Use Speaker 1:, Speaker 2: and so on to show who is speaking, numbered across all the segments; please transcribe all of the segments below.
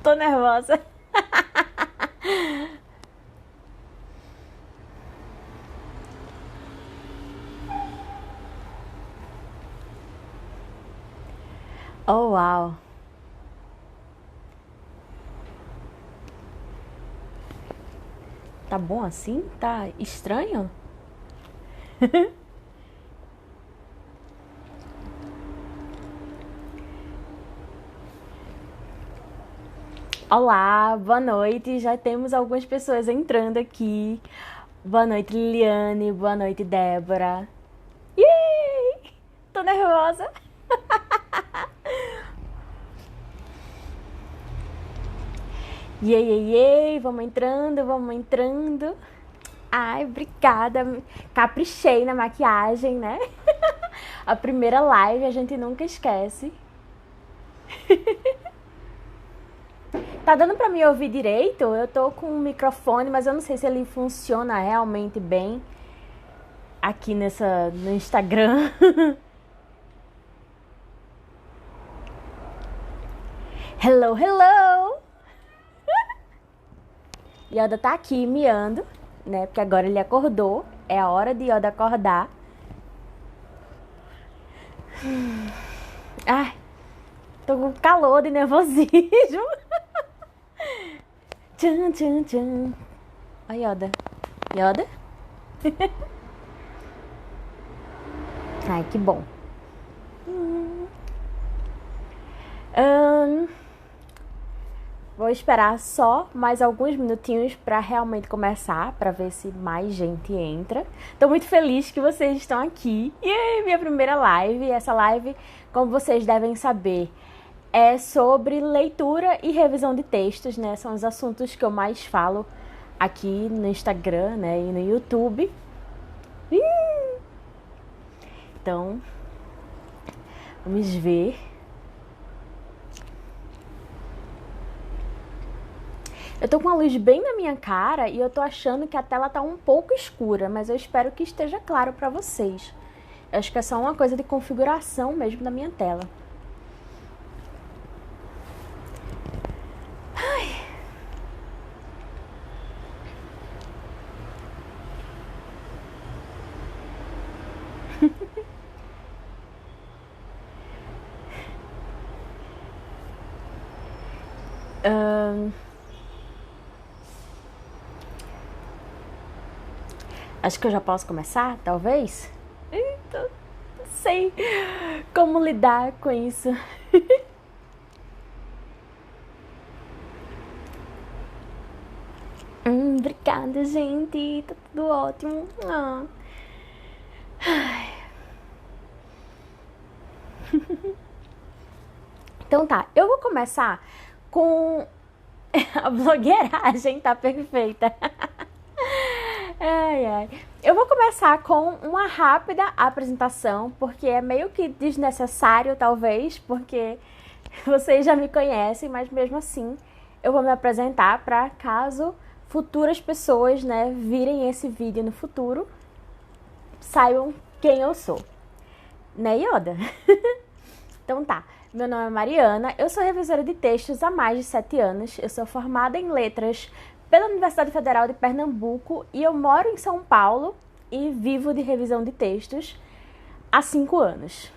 Speaker 1: Tô nervosa. Oh, uau. Tá bom assim? Tá estranho? Olá, boa noite. Já temos algumas pessoas entrando aqui. Boa noite, Liliane. Boa noite, Débora. Yay! Tô nervosa. Yay, yay, yay. Vamos entrando, vamos entrando. Ai, obrigada. Caprichei na maquiagem, né? A primeira live a gente nunca esquece. Tá dando pra me ouvir direito? Eu tô com um microfone, mas eu não sei se ele funciona realmente bem aqui no Instagram. Hello, hello! Yoda tá aqui miando, né? Porque agora ele acordou. É a hora de Yoda acordar. Ai, tô com calor de nervosismo. Tchan, tchan, tchan. Ó, Yoda. Yoda? Ai, que bom. Vou esperar só mais alguns minutinhos para realmente começar, para ver se mais gente entra. Tô muito feliz que vocês estão aqui. E minha primeira live. Essa live, como vocês devem saber, é sobre leitura e revisão de textos, né? São os assuntos que eu mais falo aqui no Instagram, né? E no YouTube. Então, vamos ver. Eu tô com a luz bem na minha cara e eu tô achando que a tela tá um pouco escura, mas eu espero que esteja claro pra vocês. Eu acho que é só uma coisa de configuração mesmo da minha tela. Acho que eu já posso começar, talvez? Então, não sei como lidar com isso. Obrigada, gente. Tá tudo ótimo. Ah. Então tá, eu vou começar com a blogueiragem, tá perfeita. Ai, ai. Eu vou começar com uma rápida apresentação, porque é meio que desnecessário, talvez, porque vocês já me conhecem, mas mesmo assim eu vou me apresentar para caso futuras pessoas, né, virem esse vídeo no futuro, saibam quem eu sou. Né, Yoda? Então tá, meu nome é Mariana, eu sou revisora de textos há mais de 7 anos, eu sou formada em letras pela Universidade Federal de Pernambuco e eu moro em São Paulo e vivo de revisão de textos há 5 anos.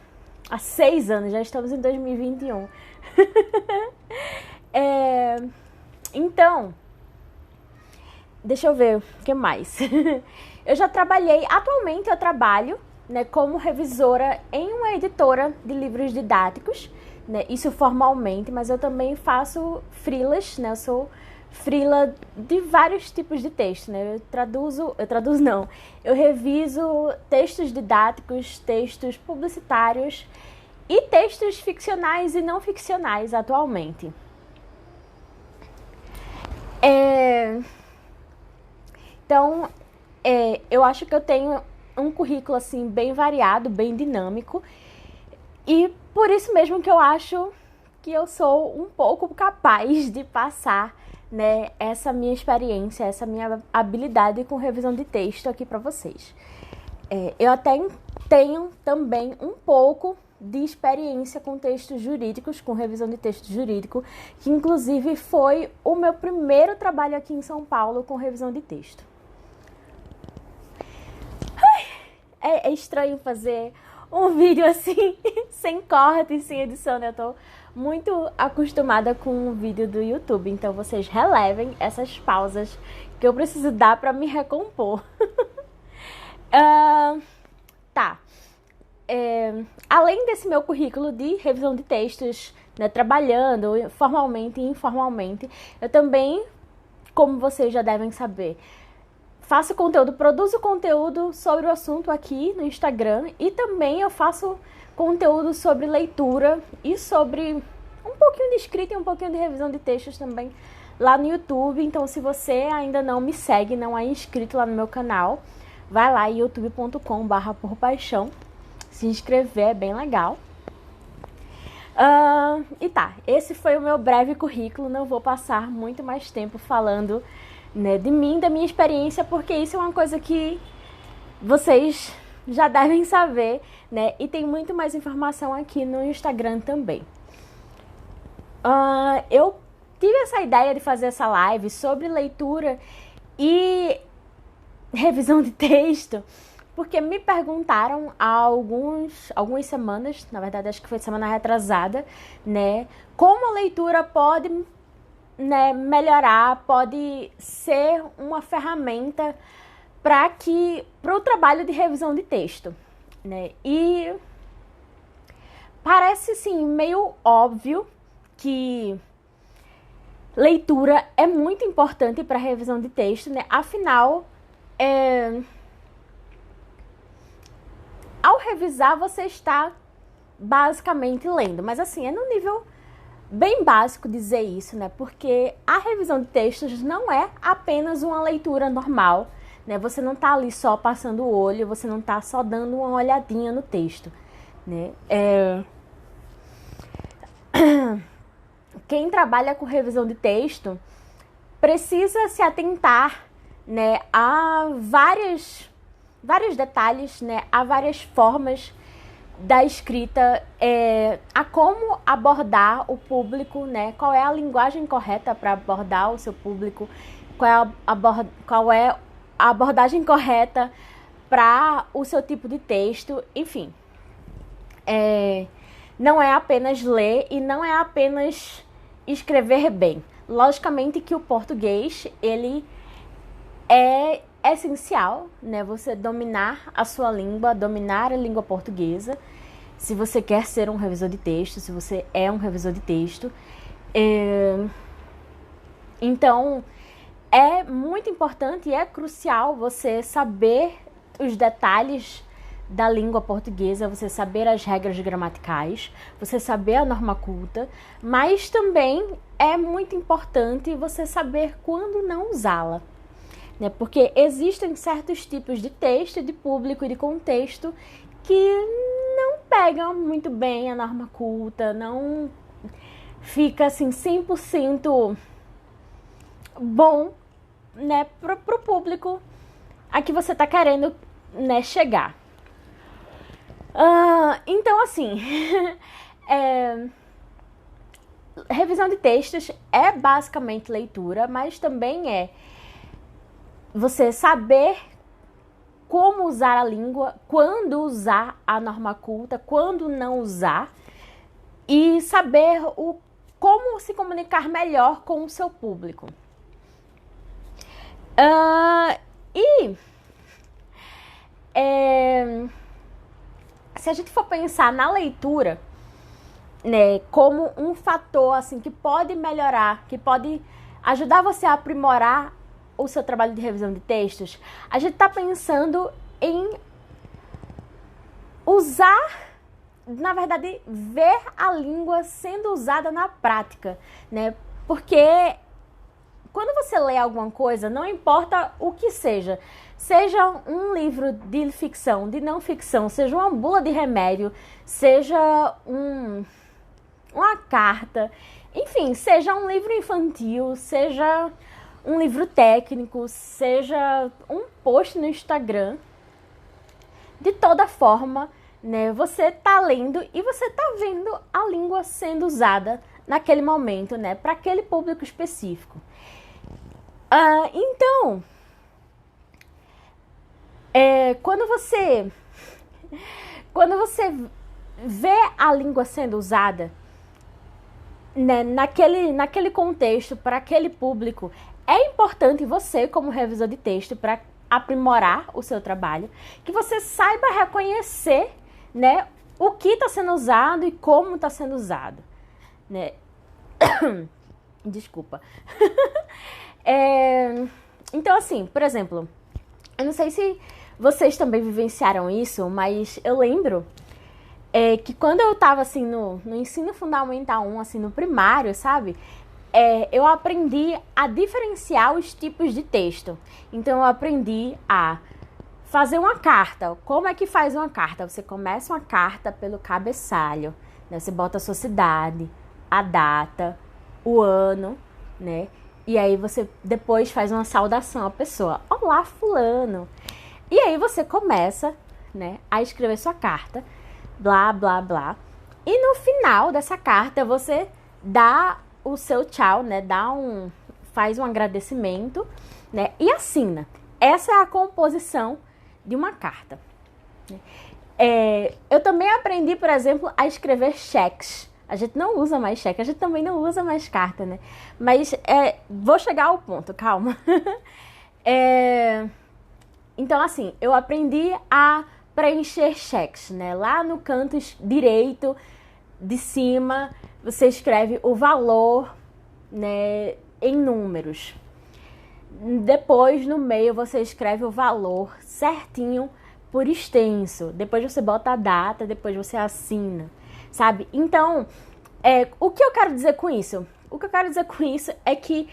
Speaker 1: Há 6 anos, já estamos em 2021. Então, deixa eu ver o que mais. Eu já trabalhei, atualmente eu trabalho, né, como revisora em uma editora de livros didáticos, né, isso formalmente, mas eu também faço freelas, né, eu sou freela de vários tipos de texto, né, eu reviso textos didáticos, textos publicitários e textos ficcionais e não ficcionais atualmente. Então, eu acho que eu tenho um currículo assim bem variado, bem dinâmico. E por isso mesmo que eu acho que eu sou um pouco capaz de passar, né, essa minha experiência, essa minha habilidade com revisão de texto aqui para vocês. Eu até tenho também um pouco de experiência com textos jurídicos, com revisão de texto jurídico, que inclusive foi o meu primeiro trabalho aqui em São Paulo com revisão de texto. É estranho fazer um vídeo assim, sem corte, sem edição, né? Eu tô muito acostumada com o vídeo do YouTube, então vocês relevem essas pausas que eu preciso dar pra me recompor. Tá. Além desse meu currículo de revisão de textos, né, trabalhando formalmente e informalmente, eu também, como vocês já devem saber, faço conteúdo, produzo conteúdo sobre o assunto aqui no Instagram e também eu faço conteúdo sobre leitura e sobre um pouquinho de escrita e um pouquinho de revisão de textos também lá no YouTube. Então, se você ainda não me segue, não é inscrito lá no meu canal, vai lá em youtube.com/porpaixão, se inscrever, é bem legal. E tá, esse foi o meu breve currículo, não vou passar muito mais tempo falando, né, de mim, da minha experiência, porque isso é uma coisa que vocês já devem saber, né, e tem muito mais informação aqui no Instagram também. Eu tive essa ideia de fazer essa live sobre leitura e revisão de texto, porque me perguntaram há algumas semanas, na verdade acho que foi semana retrasada, né, como a leitura pode, né, melhorar, pode ser uma ferramenta para o trabalho de revisão de texto, né? E parece sim meio óbvio que leitura é muito importante para revisão de texto, né? Afinal, ao revisar você está basicamente lendo, mas assim, é no nível bem básico dizer isso, né? Porque a revisão de textos não é apenas uma leitura normal, né? Você não tá ali só passando o olho, você não tá só dando uma olhadinha no texto, né? Quem trabalha com revisão de texto precisa se atentar, né, a vários detalhes, né, a várias formas da escrita, a como abordar o público, né? Qual é a linguagem correta para abordar o seu público, qual é a abordagem correta para o seu tipo de texto, enfim. Não é apenas ler e não é apenas escrever bem. Logicamente que o português, ele é essencial, né? Você dominar a sua língua, dominar a língua portuguesa, se você quer ser um revisor de texto, se você é um revisor de texto. Então, é muito importante e é crucial você saber os detalhes da língua portuguesa, você saber as regras gramaticais, você saber a norma culta, mas também é muito importante você saber quando não usá-la, né? Porque existem certos tipos de texto, de público e de contexto que não pegam muito bem a norma culta, não fica assim 100% bom, né, pro público a que você tá querendo, né, chegar. Então, assim, revisão de textos é basicamente leitura, mas também é você saber como usar a língua, quando usar a norma culta, quando não usar, e saber como se comunicar melhor com o seu público. Se a gente for pensar na leitura, né, como um fator assim que pode melhorar, que pode ajudar você a aprimorar o seu trabalho de revisão de textos, a gente está pensando em usar, na verdade, ver a língua sendo usada na prática, né? Porque quando você lê alguma coisa, não importa o que seja um livro de ficção, de não ficção, seja uma bula de remédio, seja uma carta, enfim, seja um livro infantil, seja um livro técnico, seja um post no Instagram, de toda forma, né? Você tá lendo e você tá vendo a língua sendo usada naquele momento, né? Para aquele público específico. Então, quando você vê a língua sendo usada, né, naquele contexto, para aquele público, é importante você, como revisor de texto, para aprimorar o seu trabalho, que você saiba reconhecer, né, o que está sendo usado e como está sendo usado, né? Desculpa. Então, assim, por exemplo, eu não sei se vocês também vivenciaram isso, mas eu lembro que quando eu tava, assim, no ensino fundamental 1, assim, no primário, sabe? Eu aprendi a diferenciar os tipos de texto. Então, eu aprendi a fazer uma carta. Como é que faz uma carta? Você começa uma carta pelo cabeçalho, né? Você bota a sua cidade, a data, o ano, né? E aí você depois faz uma saudação à pessoa. Olá, fulano. E aí você começa, né, a escrever sua carta, blá, blá, blá. E no final dessa carta você dá o seu tchau, né? Faz um agradecimento, né? E assina. Essa é a composição de uma carta. Eu também aprendi, por exemplo, a escrever cheques. A gente não usa mais cheque, a gente também não usa mais carta, né? Mas vou chegar ao ponto, calma. Então, assim, eu aprendi a preencher cheques, né? Lá no canto direito de cima, você escreve o valor, né, em números. Depois, no meio, você escreve o valor certinho por extenso. Depois você bota a data, depois você assina, sabe? Então, o que eu quero dizer com isso? O que eu quero dizer com isso é que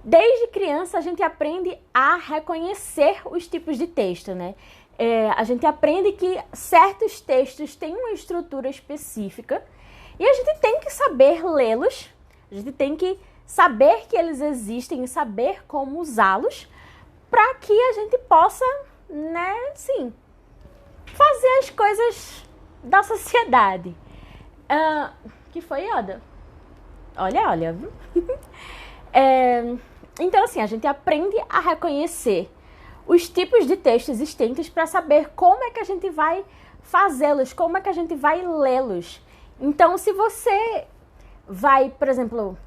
Speaker 1: desde criança a gente aprende a reconhecer os tipos de texto, né? A gente aprende que certos textos têm uma estrutura específica e a gente tem que saber lê-los, a gente tem que saber que eles existem e saber como usá-los para que a gente possa, né, sim, fazer as coisas da sociedade. Que foi, Yoda? Olha. Então, assim, a gente aprende a reconhecer os tipos de texto existentes para saber como é que a gente vai fazê-los, como é que a gente vai lê-los. Então, se você vai, por exemplo,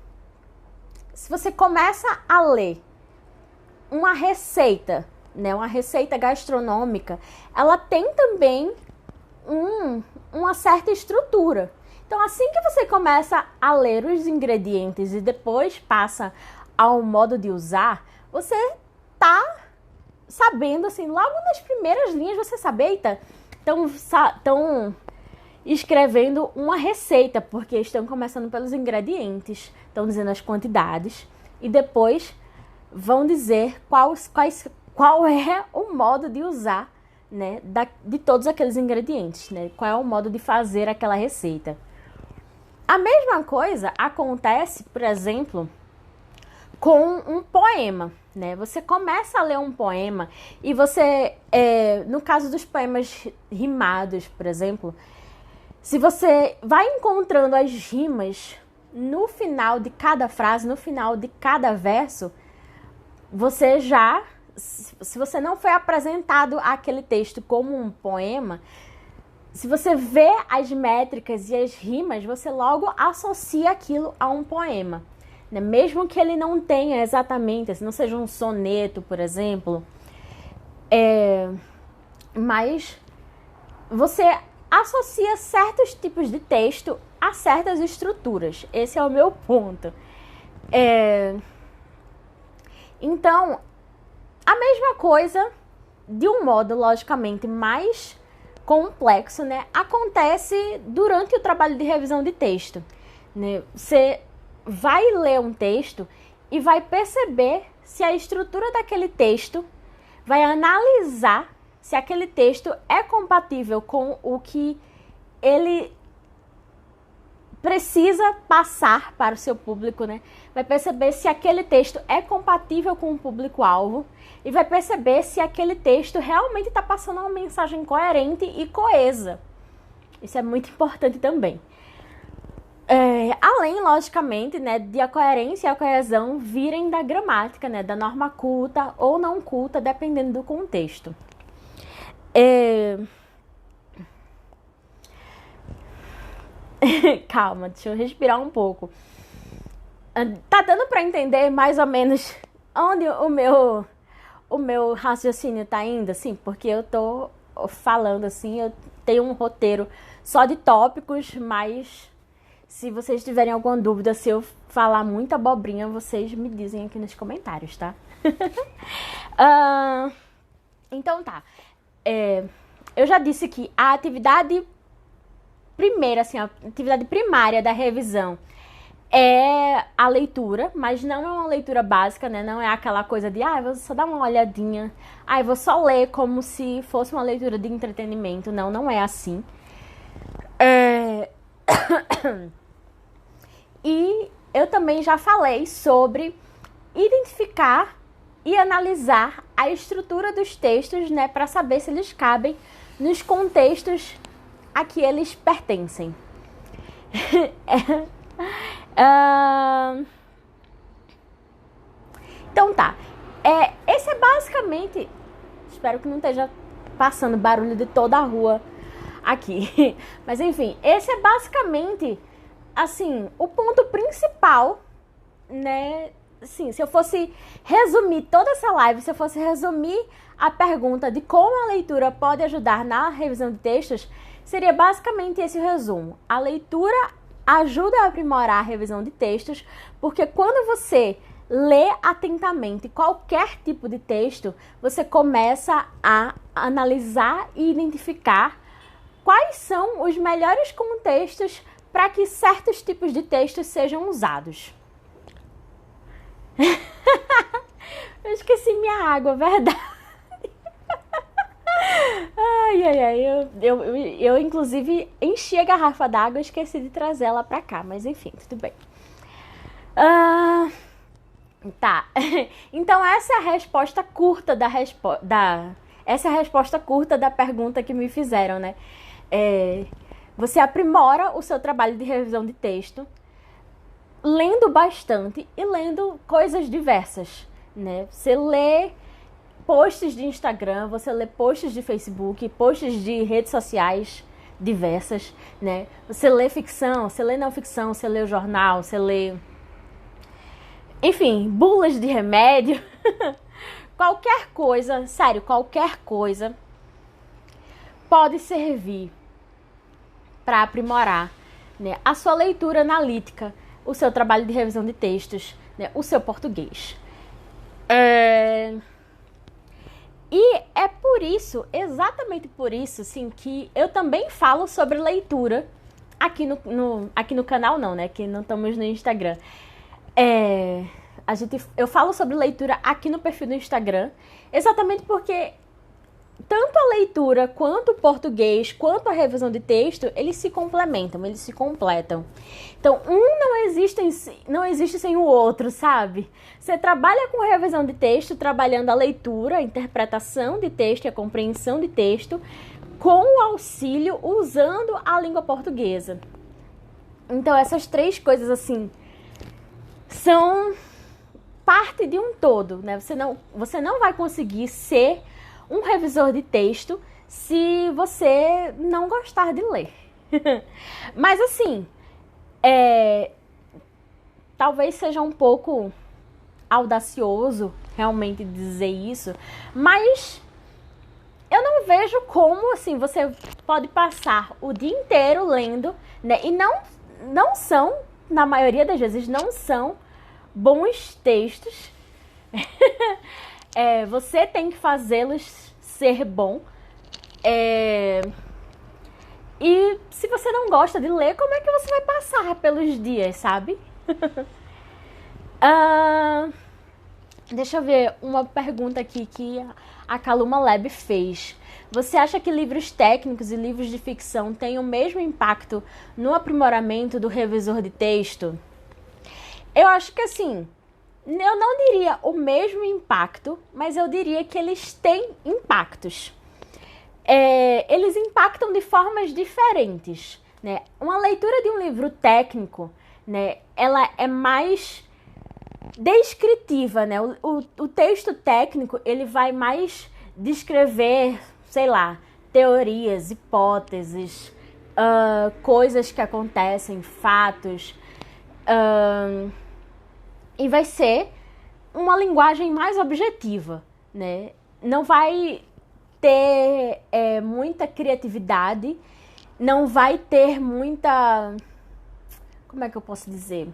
Speaker 1: se você começa a ler uma receita, né, uma receita gastronômica, ela tem também uma certa estrutura. Então, assim que você começa a ler os ingredientes e depois passa ao modo de usar, você tá sabendo, assim, logo nas primeiras linhas você sabe, eita, estão escrevendo uma receita, porque estão começando pelos ingredientes, estão dizendo as quantidades e depois vão dizer qual é o modo de usar, né, de todos aqueles ingredientes, né, qual é o modo de fazer aquela receita. A mesma coisa acontece, por exemplo, com um poema, né? Você começa a ler um poema e você, no caso dos poemas rimados, por exemplo, se você vai encontrando as rimas no final de cada frase, no final de cada verso, você já, se você não foi apresentado aquele texto como um poema, se você vê as métricas e as rimas, você logo associa aquilo a um poema, né? Mesmo que ele não tenha exatamente, assim, não seja um soneto, por exemplo, mas você associa certos tipos de texto a certas estruturas. Esse é o meu ponto. Então, a mesma coisa, de um modo logicamente mais complexo, né, acontece durante o trabalho de revisão de texto, né? Você vai ler um texto e vai perceber se a estrutura daquele texto, vai analisar se aquele texto é compatível com o que ele precisa passar para o seu público, né? Vai perceber se aquele texto é compatível com o público-alvo e vai perceber se aquele texto realmente está passando uma mensagem coerente e coesa, Isso é muito importante também. Além, logicamente, né, de a coerência e a coesão virem da gramática, né, da norma culta ou não culta, dependendo do contexto. Calma, deixa eu respirar um pouco. Tá dando pra entender mais ou menos onde o meu raciocínio tá indo, assim? Porque eu tô falando assim, eu tenho um roteiro só de tópicos, mas se vocês tiverem alguma dúvida, se eu falar muita abobrinha, vocês me dizem aqui nos comentários, tá? Então tá. Eu já disse que a atividade primeira, assim, a atividade primária da revisão é a leitura, mas não é uma leitura básica, né? Não é aquela coisa de, vou só dar uma olhadinha, vou só ler como se fosse uma leitura de entretenimento. Não, não é assim. E eu também já falei sobre identificar e analisar a estrutura dos textos, né, para saber se eles cabem nos contextos a que eles pertencem. Então tá. Esse é basicamente... Espero que não esteja passando barulho de toda a rua aqui. Mas enfim, esse é basicamente, assim, o ponto principal, né? Assim, se eu fosse resumir toda essa live, se eu fosse resumir a pergunta de como a leitura pode ajudar na revisão de textos, seria basicamente esse o resumo. A leitura ajuda a aprimorar a revisão de textos, porque quando você lê atentamente qualquer tipo de texto, você começa a analisar e identificar quais são os melhores contextos para que certos tipos de textos sejam usados. Eu esqueci minha água, verdade. Eu inclusive enchi a garrafa d'água e esqueci de trazer ela pra cá, mas enfim, tudo bem. Tá. Então essa é a resposta curta essa é a resposta curta da pergunta que me fizeram, né? Você aprimora o seu trabalho de revisão de texto lendo bastante e lendo coisas diversas, né? Você lê posts de Instagram, você lê posts de Facebook, posts de redes sociais diversas, né? Você lê ficção, você lê não ficção, você lê o jornal, você lê... Enfim, bulas de remédio. Qualquer coisa, sério, qualquer coisa pode servir para aprimorar, né, a sua leitura analítica, o seu trabalho de revisão de textos, né, o seu português. E é por isso, exatamente por isso, assim, que eu também falo sobre leitura aqui no canal, não, né? Que não estamos no Instagram. Eu falo sobre leitura aqui no perfil do Instagram, exatamente porque tanto a leitura, quanto o português, quanto a revisão de texto, eles se complementam, eles se completam. Então, não existe sem o outro, sabe? Você trabalha com revisão de texto, trabalhando a leitura, a interpretação de texto e a compreensão de texto, com o auxílio, usando a língua portuguesa. Então, essas três coisas, assim, são parte de um todo, né? Você não vai conseguir ser um revisor de texto se você não gostar de ler. Mas assim, talvez seja um pouco audacioso realmente dizer isso, mas eu não vejo como assim você pode passar o dia inteiro lendo, né? E não são, na maioria das vezes, não são bons textos. Você tem que fazê-los ser bom. E se você não gosta de ler, como é que você vai passar pelos dias, sabe? Deixa eu ver uma pergunta aqui que a Kaluma Lab fez. Você acha que livros técnicos e livros de ficção têm o mesmo impacto no aprimoramento do revisor de texto? Eu acho que assim, eu não diria o mesmo impacto, mas eu diria que eles têm impactos. eles impactam de formas diferentes, né? Uma leitura de um livro técnico, né, ela é mais descritiva, né? O texto técnico, ele vai mais descrever, sei lá, teorias, hipóteses, coisas que acontecem, fatos, e vai ser uma linguagem mais objetiva, né? Não vai ter muita criatividade, não vai ter muita... Como é que eu posso dizer?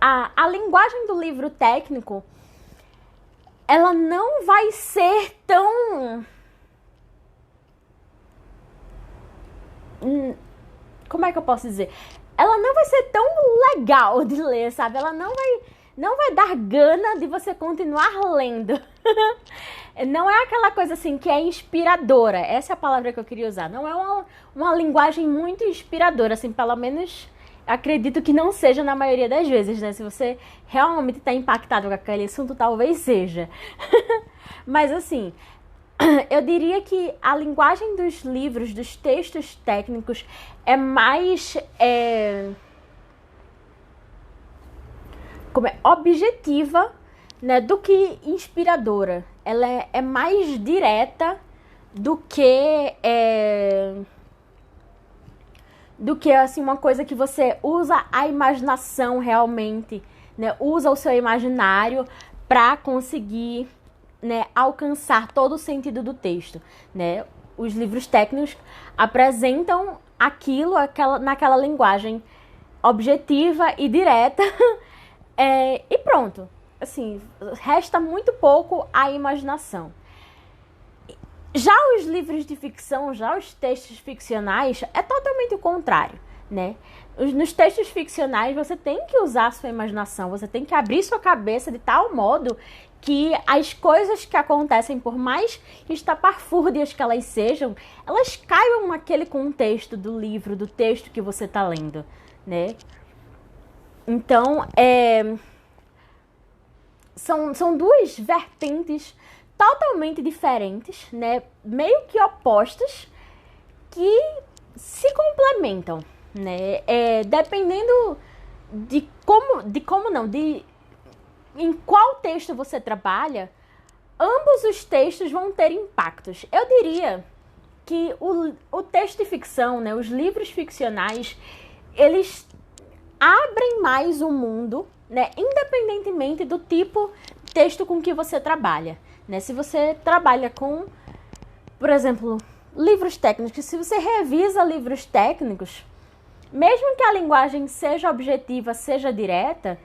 Speaker 1: A linguagem do livro técnico, ela não vai ser tão... Como é que eu posso dizer? Ela não vai ser tão legal de ler, sabe? Ela não vai dar gana de você continuar lendo. Não é aquela coisa assim que é inspiradora. Essa é a palavra que eu queria usar. Não é uma linguagem muito inspiradora, assim, pelo menos acredito que não seja na maioria das vezes, né? Se você realmente está impactado com aquele assunto, talvez seja. Mas assim, eu diria que a linguagem dos livros, dos textos técnicos, é mais objetiva, né, do que inspiradora. Ela é mais direta do que assim, uma coisa que você usa a imaginação realmente, né? Usa o seu imaginário para conseguir, né, alcançar todo o sentido do texto, né? Os livros técnicos apresentam aquilo naquela linguagem objetiva e direta e pronto. Assim, resta muito pouco à imaginação. Já os livros de ficção, já os textos ficcionais, é totalmente o contrário, né? Nos textos ficcionais, você tem que usar a sua imaginação, você tem que abrir sua cabeça de tal modo que as coisas que acontecem, por mais estapafúrdias que elas sejam, elas caibam naquele contexto do livro, do texto que você está lendo, né? Então, são duas vertentes totalmente diferentes, né? Meio que opostas, que se complementam, né? Dependendo em qual texto você trabalha, ambos os textos vão ter impactos. Eu diria que o texto de ficção, né, os livros ficcionais, eles abrem mais o mundo, né, independentemente do tipo de texto com que você trabalha, né? Se você trabalha com, por exemplo, livros técnicos, se você revisa livros técnicos, mesmo que a linguagem seja objetiva, seja direta,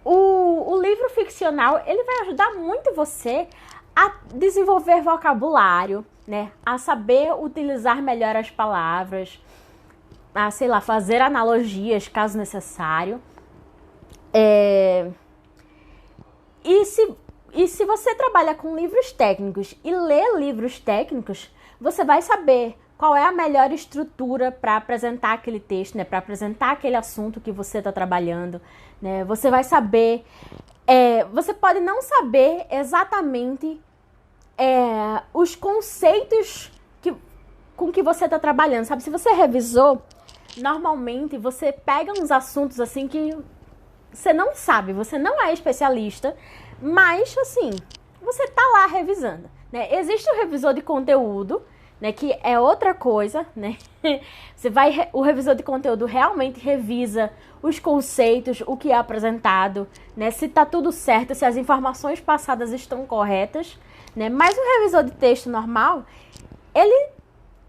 Speaker 1: o livro ficcional, ele vai ajudar muito você a desenvolver vocabulário, né? A saber utilizar melhor as palavras, a, sei lá, fazer analogias, caso necessário. E se você trabalha com livros técnicos e lê livros técnicos, você vai saber qual é a melhor estrutura para apresentar aquele texto, né? Para apresentar aquele assunto que você está trabalhando, né? Você vai saber... você pode não saber exatamente os conceitos com que você está trabalhando, sabe? Se você revisou, normalmente você pega uns assuntos assim que você não sabe, você não é especialista, mas assim, você tá lá revisando, né? Existe o revisor de conteúdo, né, que é outra coisa, né? O revisor de conteúdo realmente revisa os conceitos, o que é apresentado, né? Se tá tudo certo, se as informações passadas estão corretas, né? Mas o revisor de texto normal, ele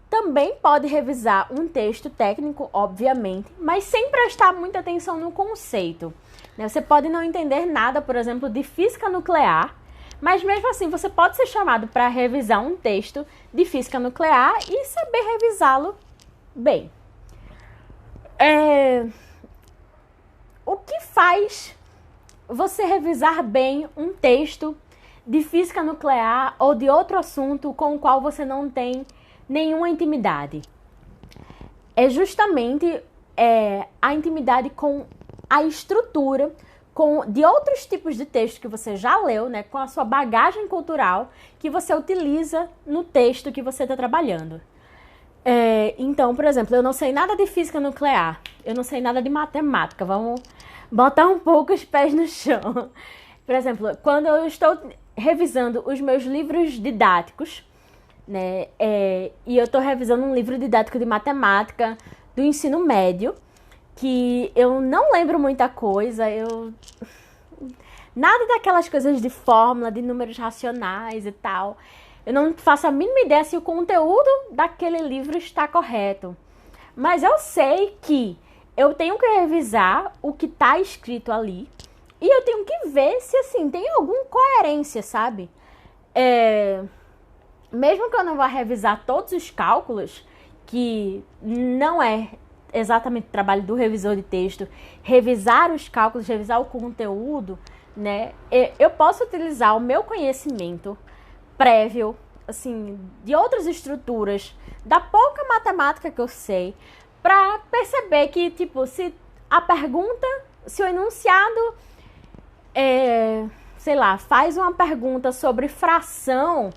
Speaker 1: também pode revisar um texto técnico, obviamente, mas sem prestar muita atenção no conceito, né? Você pode não entender nada, por exemplo, de física nuclear, mas mesmo assim você pode ser chamado para revisar um texto de física nuclear e saber revisá-lo bem. O que faz você revisar bem um texto de física nuclear ou de outro assunto com o qual você não tem nenhuma intimidade? É justamente a intimidade com a estrutura, de outros tipos de texto que você já leu, né, com a sua bagagem cultural que você utiliza no texto que você está trabalhando. Então, por exemplo, eu não sei nada de física nuclear, eu não sei nada de matemática, vamos botar um pouco os pés no chão. Por exemplo, quando eu estou revisando os meus livros didáticos, né, e eu estou revisando um livro didático de matemática do ensino médio, que eu não lembro muita coisa, nada daquelas coisas de fórmula, de números racionais e tal. Eu não faço a mínima ideia se o conteúdo daquele livro está correto. Mas eu sei que eu tenho que revisar o que está escrito ali e eu tenho que ver se, assim, tem alguma coerência, sabe? Mesmo que eu não vá revisar todos os cálculos, que não é exatamente o trabalho do revisor de texto, revisar os cálculos, revisar o conteúdo, né? Eu posso utilizar o meu conhecimento prévio, assim, de outras estruturas, da pouca matemática que eu sei, para perceber que, tipo, se a pergunta, se o enunciado, sei lá, faz uma pergunta sobre fração,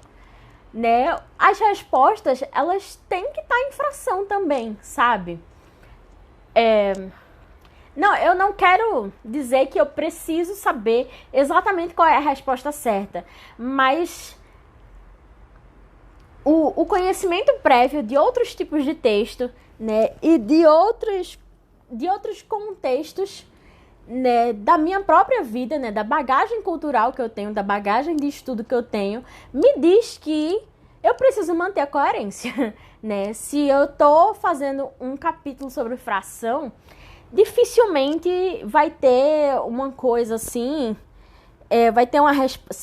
Speaker 1: né? As respostas, elas têm que estar em fração também, sabe? Não, eu não quero dizer que eu preciso saber exatamente qual é a resposta certa, mas o conhecimento prévio de outros tipos de texto, né, e de outros contextos, né, da minha própria vida, né, da bagagem cultural que eu tenho, da bagagem de estudo que eu tenho, me diz que eu preciso manter a coerência, né? Se eu tô fazendo um capítulo sobre fração, dificilmente vai ter uma coisa assim, vai ter uma resposta.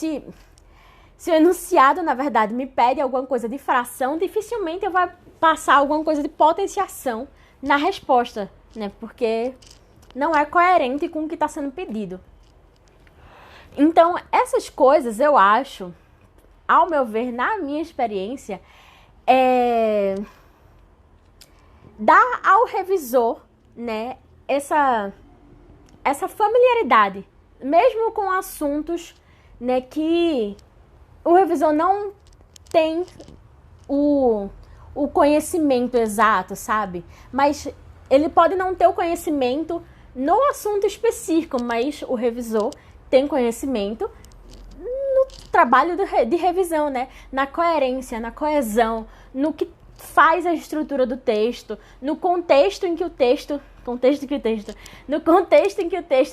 Speaker 1: Se o enunciado, na verdade, me pede alguma coisa de fração, dificilmente eu vou passar alguma coisa de potenciação na resposta, né? Porque não é coerente com o que está sendo pedido. Então, essas coisas eu acho, ao meu ver, na minha experiência, dá ao revisor, né, essa familiaridade, mesmo com assuntos, né, que o revisor não tem o conhecimento exato, sabe? Mas ele pode não ter o conhecimento no assunto específico, mas o revisor tem conhecimento no trabalho de revisão, né? Na coerência, na coesão, no que faz a estrutura do texto, no contexto em que o texto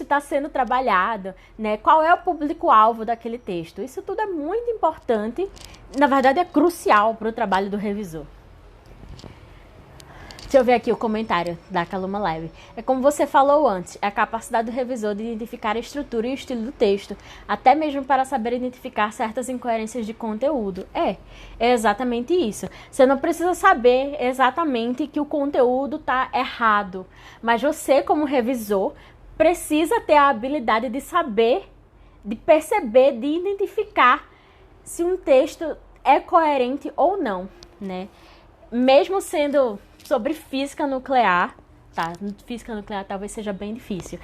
Speaker 1: está sendo trabalhado, né? Qual é o público-alvo daquele texto? Isso tudo é muito importante, na verdade é crucial para o trabalho do revisor. Deixa eu ver aqui o comentário da Caluma Live. É como você falou antes, é a capacidade do revisor de identificar a estrutura e o estilo do texto, até mesmo para saber identificar certas incoerências de conteúdo. É exatamente isso. Você não precisa saber exatamente que o conteúdo está errado, mas você, como revisor, precisa ter a habilidade de saber, de perceber, de identificar se um texto é coerente ou não, né? Mesmo sendo sobre física nuclear, tá? Física nuclear talvez seja bem difícil.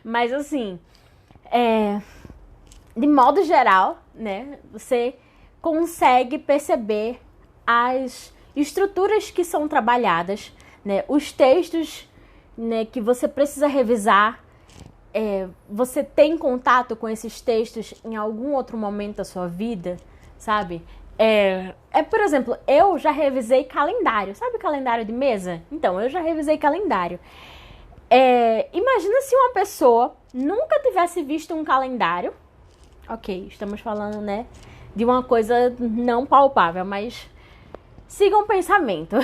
Speaker 1: Mas assim, de modo geral, né? Você consegue perceber as estruturas que são trabalhadas, né? Os textos, né, que você precisa revisar. Você tem contato com esses textos em algum outro momento da sua vida, sabe? Por exemplo, eu já revisei calendário. Sabe calendário de mesa? Então, eu já revisei calendário. Imagina se uma pessoa nunca tivesse visto um calendário. Ok, estamos falando, né, de uma coisa não palpável, mas siga um pensamento.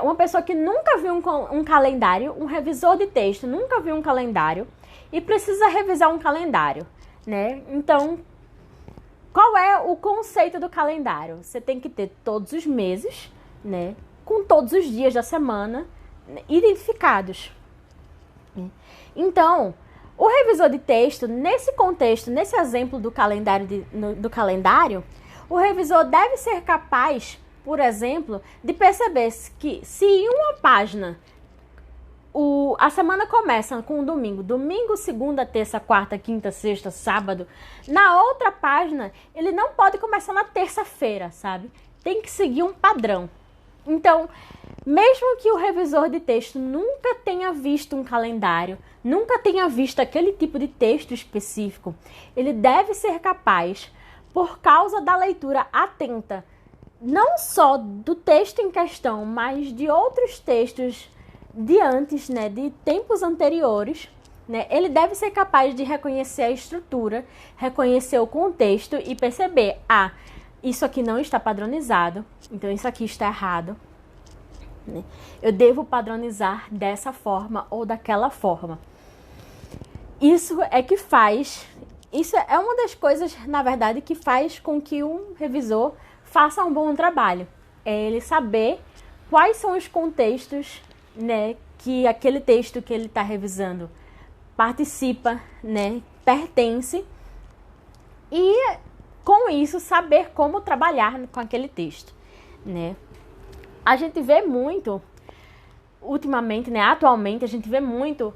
Speaker 1: Uma pessoa que nunca viu um calendário, um revisor de texto nunca viu um calendário e precisa revisar um calendário, né? Então, qual é o conceito do calendário? Você tem que ter todos os meses, né, com todos os dias da semana, né, identificados. Então, o revisor de texto, nesse contexto, nesse exemplo do calendário, o revisor deve ser capaz, por exemplo, de perceber que se em uma página A semana começa com o domingo. Domingo, segunda, terça, quarta, quinta, sexta, sábado. Na outra página, ele não pode começar na terça-feira, sabe? Tem que seguir um padrão. Então, mesmo que o revisor de texto nunca tenha visto um calendário, nunca tenha visto aquele tipo de texto específico, ele deve ser capaz, por causa da leitura atenta, não só do texto em questão, mas de outros textos de antes, né, de tempos anteriores, né, ele deve ser capaz de reconhecer a estrutura, reconhecer o contexto e perceber, isso aqui não está padronizado, então isso aqui está errado, né? Eu devo padronizar dessa forma ou daquela forma. Isso é uma das coisas, na verdade, que faz com que um revisor faça um bom trabalho. É ele saber quais são os contextos, né, que aquele texto que ele está revisando participa, né, pertence, e com isso saber como trabalhar com aquele texto, né? A gente vê muito, ultimamente, né, atualmente, a gente vê muito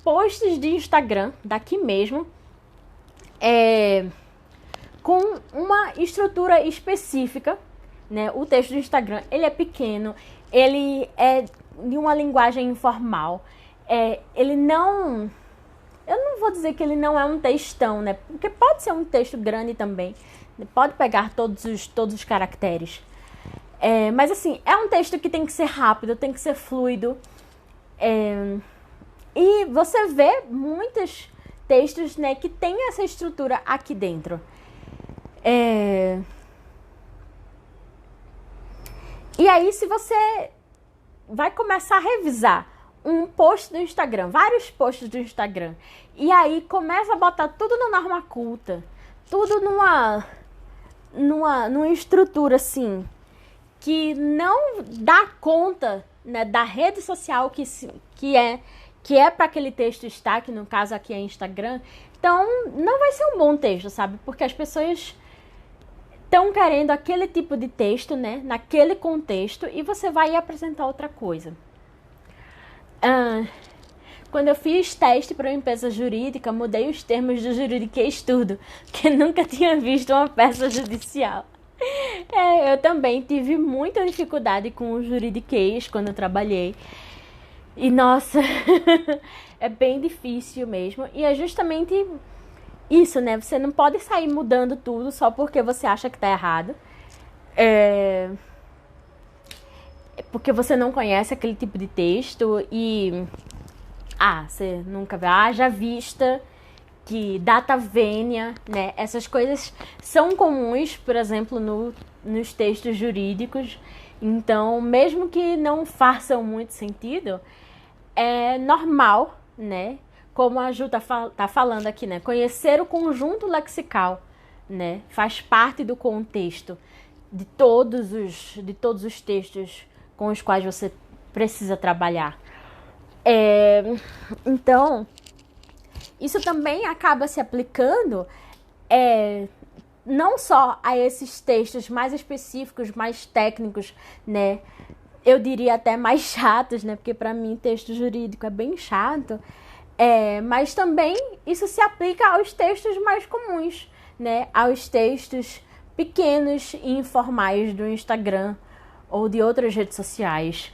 Speaker 1: posts de Instagram, daqui mesmo, com uma estrutura específica, né? O texto do Instagram, ele é pequeno, ele é de uma linguagem informal, ele não... Eu não vou dizer que ele não é um textão, né? Porque pode ser um texto grande também, pode pegar todos os caracteres. Mas assim, é um texto que tem que ser rápido, tem que ser fluido. E você vê muitos textos, né, que tem essa estrutura aqui dentro. E aí, se você vai começar a revisar um post do Instagram, vários posts do Instagram, e aí começa a botar tudo na norma culta, tudo numa estrutura assim, que não dá conta, né, da rede social que é para aquele texto estar, que no caso aqui é Instagram, então não vai ser um bom texto, sabe? Porque as pessoas estão querendo aquele tipo de texto, né, naquele contexto, e você vai apresentar outra coisa. Quando eu fiz teste para uma empresa jurídica, mudei os termos do juridiquês tudo, porque nunca tinha visto uma peça judicial. Eu também tive muita dificuldade com o juridiquês quando eu trabalhei. E nossa, é bem difícil mesmo. E é justamente isso, né? Você não pode sair mudando tudo só porque você acha que tá errado. Porque você não conhece aquele tipo de texto e... você nunca viu. Haja vista que data vênia, né? Essas coisas são comuns, por exemplo, nos textos jurídicos. Então, mesmo que não façam muito sentido, é normal, né? Como a Ju tá falando aqui, né? Conhecer o conjunto lexical, né? Faz parte do contexto de todos os textos com os quais você precisa trabalhar. Então, isso também acaba se aplicando não só a esses textos mais específicos, mais técnicos, né? Eu diria até mais chatos, né? Porque para mim texto jurídico é bem chato. Mas também isso se aplica aos textos mais comuns, né? Aos textos pequenos e informais do Instagram ou de outras redes sociais,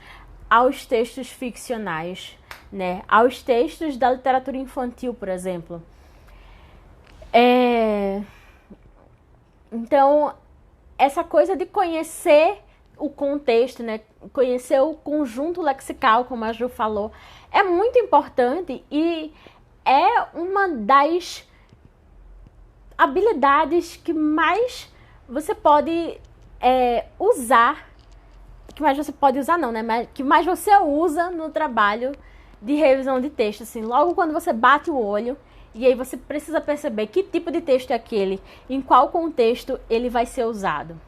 Speaker 1: aos textos ficcionais, né? Aos textos da literatura infantil, por exemplo. Então, essa coisa de conhecer o contexto, né? Conhecer o conjunto lexical, como a Ju falou, é muito importante e é uma das habilidades que mais você pode usar, que mais você pode usar não, né? Mas que mais você usa no trabalho de revisão de texto, assim, logo quando você bate o olho, e aí você precisa perceber que tipo de texto é aquele, em qual contexto ele vai ser usado.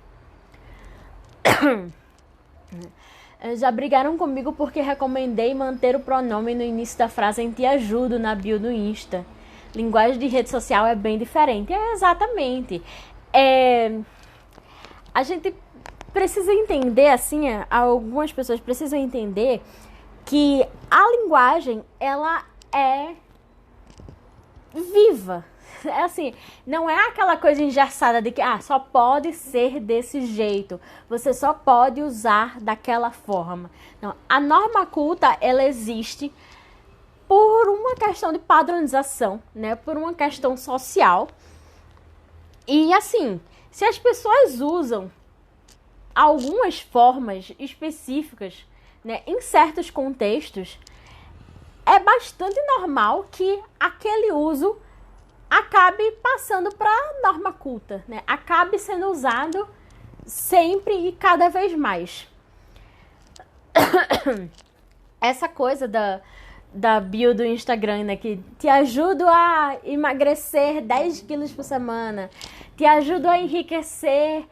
Speaker 1: Já brigaram comigo porque recomendei manter o pronome no início da frase em te ajudo na bio do Insta. Linguagem de rede social é bem diferente. Exatamente. A gente precisa entender, assim, algumas pessoas precisam entender que a linguagem, ela é viva. É assim, não é aquela coisa engessada de que só pode ser desse jeito, você só pode usar daquela forma. Não, a norma culta, ela existe por uma questão de padronização, né? Por uma questão social. E assim, se as pessoas usam algumas formas específicas, né, em certos contextos, é bastante normal que aquele uso acabe passando para norma culta, né? Acabe sendo usado sempre e cada vez mais. Essa coisa da bio do Instagram, né? Que te ajuda a emagrecer 10 quilos por semana, te ajuda a enriquecer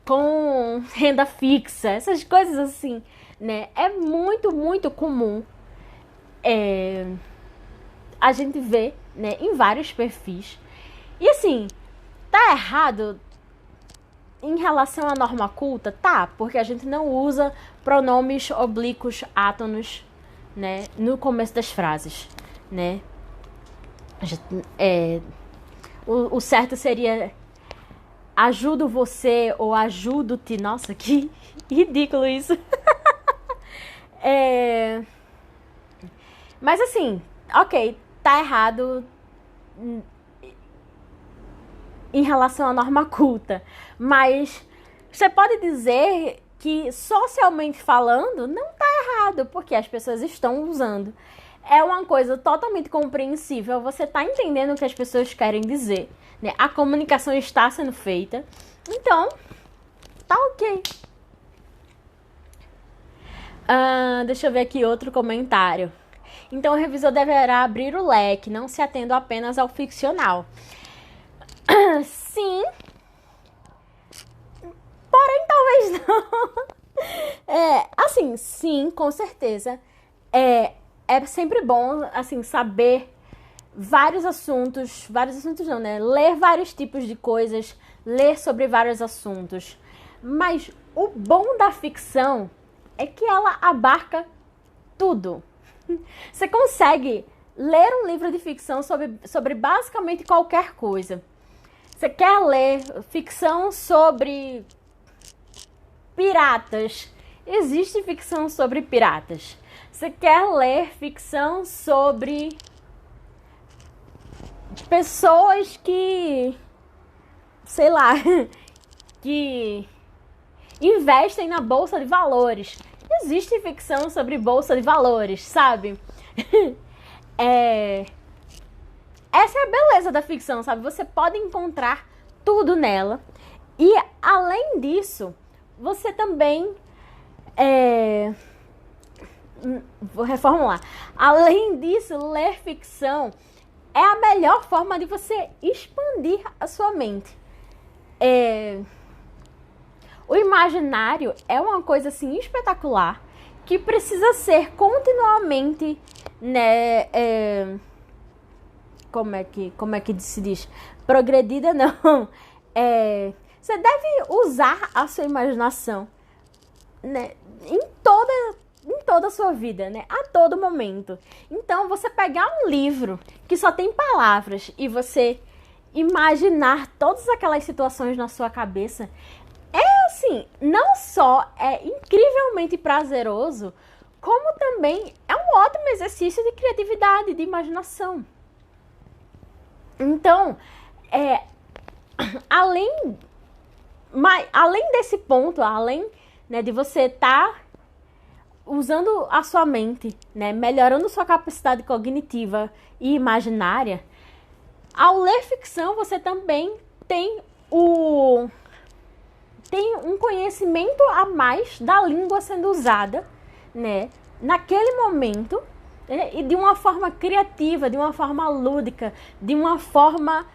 Speaker 1: com renda fixa, essas coisas assim, né? É muito, muito comum a gente vê, né, em vários perfis. E assim, tá errado em relação à norma culta? Tá, porque a gente não usa pronomes oblíquos átonos, né, no começo das frases, né? O certo seria ajudo você ou ajudo-te. Nossa, que ridículo isso. Mas assim, ok, tá errado em relação à norma culta, mas você pode dizer que socialmente falando não tá errado, porque as pessoas estão usando. É uma coisa totalmente compreensível, você tá entendendo o que as pessoas querem dizer, né? A comunicação está sendo feita, então tá ok. Deixa eu ver aqui outro comentário. Então o revisor deverá abrir o leque, não se atendo apenas ao ficcional. Sim, porém talvez não. Assim, sim, com certeza. É sempre bom, assim, saber vários assuntos não, né? Ler vários tipos de coisas, ler sobre vários assuntos. Mas o bom da ficção é que ela abarca tudo. Você consegue ler um livro de ficção sobre basicamente qualquer coisa. Você quer ler ficção sobre piratas? Existe ficção sobre piratas. Você quer ler ficção sobre pessoas que, sei lá, que investem na bolsa de valores? Existe ficção sobre bolsa de valores, sabe? Essa é a beleza da ficção, sabe? Você pode encontrar tudo nela. E, além disso, você também... Vou reformular. Além disso, ler ficção é a melhor forma de você expandir a sua mente. O imaginário é uma coisa assim espetacular que precisa ser continuamente, né? Como é que se diz? Progredida, não. Você deve usar a sua imaginação, né? Em toda a sua vida, né? A todo momento. Então, você pegar um livro que só tem palavras e você imaginar todas aquelas situações na sua cabeça, assim, não só é incrivelmente prazeroso, como também é um ótimo exercício de criatividade, de imaginação. Então, além desse ponto, além, né, de você estar usando a sua mente, né, melhorando sua capacidade cognitiva e imaginária, ao ler ficção você também tem um conhecimento a mais da língua sendo usada, né, naquele momento, né, e de uma forma criativa, de uma forma lúdica, de uma forma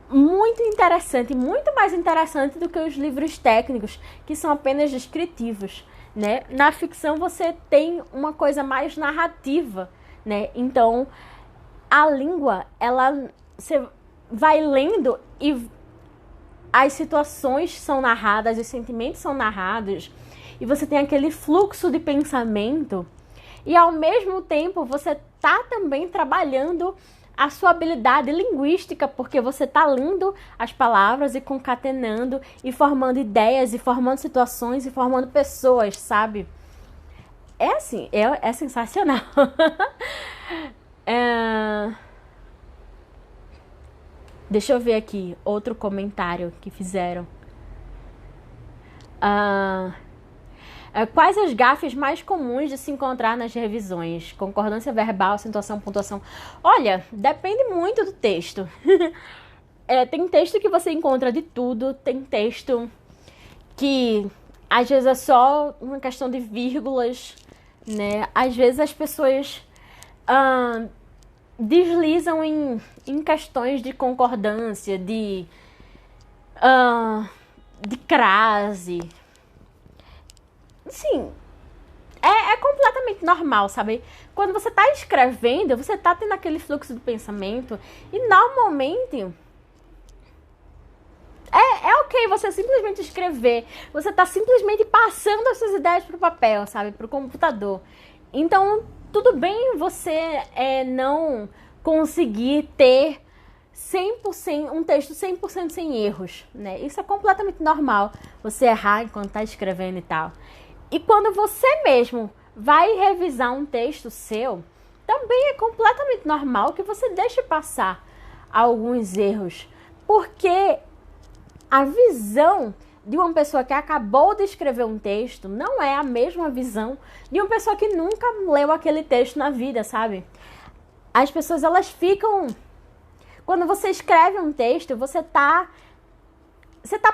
Speaker 1: muito interessante, muito mais interessante do que os livros técnicos, que são apenas descritivos, né? Na ficção você tem uma coisa mais narrativa, né? Então, a língua, você vai lendo e as situações são narradas, os sentimentos são narrados, e você tem aquele fluxo de pensamento, e ao mesmo tempo você tá também trabalhando a sua habilidade linguística, porque você tá lendo as palavras e concatenando e formando ideias e formando situações e formando pessoas, sabe? É assim, é sensacional. Deixa eu ver aqui outro comentário que fizeram. Quais as gafes mais comuns de se encontrar nas revisões? Concordância verbal, acentuação, pontuação. Olha, depende muito do texto. Tem texto que você encontra de tudo, tem texto que às vezes é só uma questão de vírgulas, né? Às vezes as pessoas deslizam em questões de concordância, de crase. Sim, é completamente normal, sabe? Quando você tá escrevendo, você tá tendo aquele fluxo do pensamento e normalmente é ok você simplesmente escrever. Você tá simplesmente passando as suas ideias pro papel, sabe? Pro computador. Então, tudo bem você não conseguir ter 100%, um texto 100% sem erros, né? Isso é completamente normal, você errar enquanto tá escrevendo e tal. E quando você mesmo vai revisar um texto seu, também é completamente normal que você deixe passar alguns erros, porque a visão de uma pessoa que acabou de escrever um texto não é a mesma visão de uma pessoa que nunca leu aquele texto na vida, sabe? As pessoas, elas ficam... Quando você escreve um texto, você tá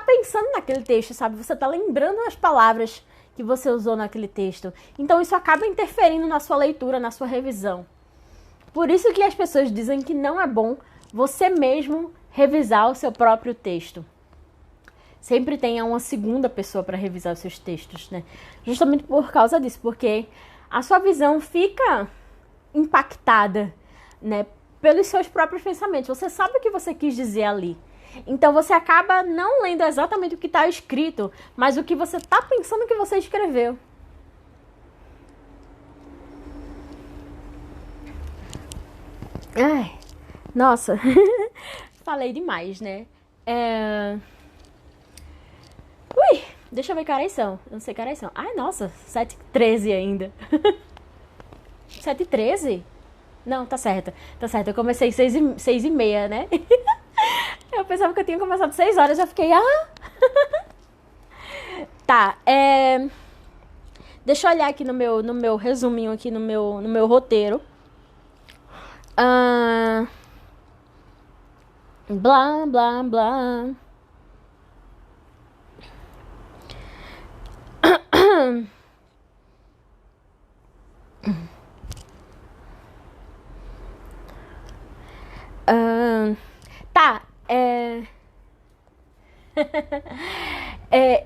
Speaker 1: pensando naquele texto, sabe? Você tá lembrando as palavras que você usou naquele texto. Então isso acaba interferindo na sua leitura, na sua revisão. Por isso que as pessoas dizem que não é bom você mesmo revisar o seu próprio texto. Sempre tenha uma segunda pessoa para revisar os seus textos, né? Justamente por causa disso, porque a sua visão fica impactada, né, pelos seus próprios pensamentos. Você sabe o que você quis dizer ali. Então você acaba não lendo exatamente o que está escrito, mas o que você está pensando que você escreveu. Ai, nossa, falei demais, né? Ui, deixa eu ver que horas são. Eu não sei que horas são. Ai, nossa, 7h13 ainda. 7h13? Não, tá certo. Tá certo, eu comecei 6h30, né? Eu pensava que eu tinha começado 6 horas, eu fiquei... Tá, deixa eu olhar aqui no meu resuminho, aqui no meu roteiro. Blá, blá, blá. Tá,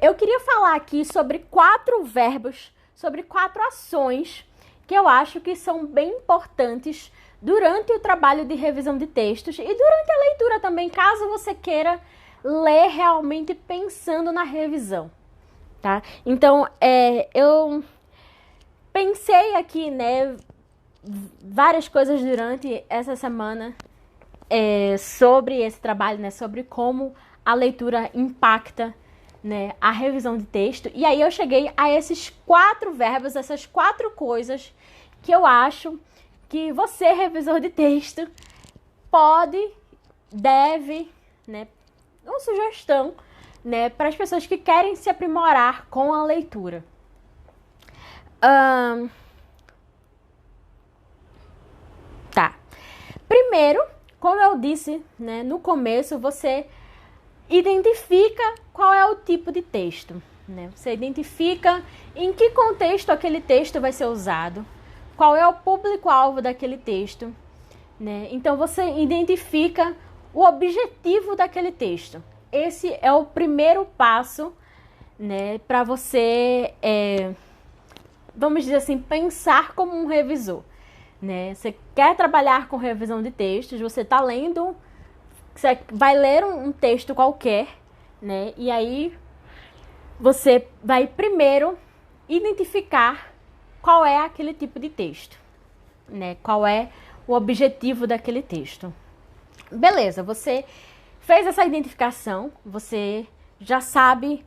Speaker 1: eu queria falar aqui sobre 4 verbos, sobre 4 ações que eu acho que são bem importantes durante o trabalho de revisão de textos e durante a leitura também, caso você queira ler realmente pensando na revisão, tá? Então, eu pensei aqui, né, várias coisas durante essa semana sobre esse trabalho, né, sobre como a leitura impacta, né, a revisão de texto. E aí eu cheguei a esses 4 verbos, essas 4 coisas que eu acho que você, revisor de texto, pode, deve, né, uma sugestão, né, para as pessoas que querem se aprimorar com a leitura. Tá. Primeiro, como eu disse, né, no começo, você identifica qual é o tipo de texto, né? Você identifica em que contexto aquele texto vai ser usado, qual é o público-alvo daquele texto, né? Então, você identifica o objetivo daquele texto. Esse é o primeiro passo, né, para você, vamos dizer assim, pensar como um revisor, né? Você quer trabalhar com revisão de textos, você está lendo, você vai ler um texto qualquer, né? E aí você vai primeiro identificar qual é aquele tipo de texto, né? Qual é o objetivo daquele texto. Beleza, você fez essa identificação, você já sabe